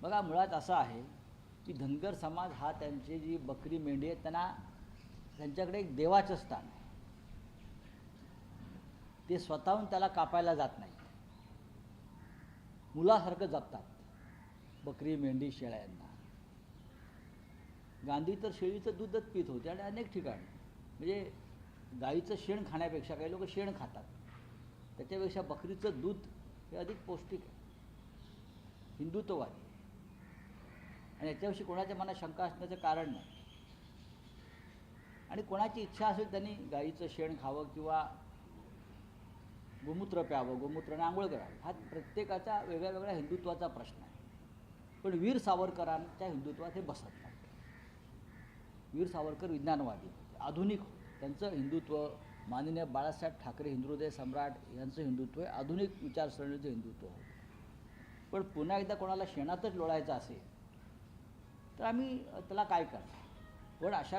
बघा, मुळात असं आहे की धनगर समाज हा त्यांची जी बकरी मेंढी आहे त्यांच्याकडे एक देवाचं स्थान आहे. ते स्वतःहून त्याला कापायला जात नाही, मुलासारखं जपतात बकरी मेंढी शेळ्यांना. गांधी तर शेळीचं दूधच पित होते आणि अनेक ठिकाणी म्हणजे गाईचं शेण खाण्यापेक्षा काही लोक शेण खातात, त्याच्यापेक्षा बकरीचं दूध हे अधिक पौष्टिक आहे, हिंदुत्ववादी. आणि याच्याविषयी कोणाच्या मनात शंका असण्याचं कारण नाही. आणि कोणाची इच्छा असेल त्यांनी गाईचं शेण खावं किंवा गोमूत्र प्यावं, गोमूत्राने आंघोळ करावं, हा प्रत्येकाचा वेगळ्या वेगळ्या हिंदुत्वाचा प्रश्न आहे. पण वीर सावरकरांच्या हिंदुत्वात हे बसत नाही. वीर सावरकर विज्ञानवादी होते, आधुनिक होते. त्यांचं हिंदुत्व माननीय बाळासाहेब ठाकरे हिंदुहृदय सम्राट यांचं हिंदुत्व हे आधुनिक विचारसरणीचं हिंदुत्व होतं. पण पुन्हा एकदा कोणाला शेणातच लोळायचं असेल तर आम्ही त्याला काय करणार. पण अशा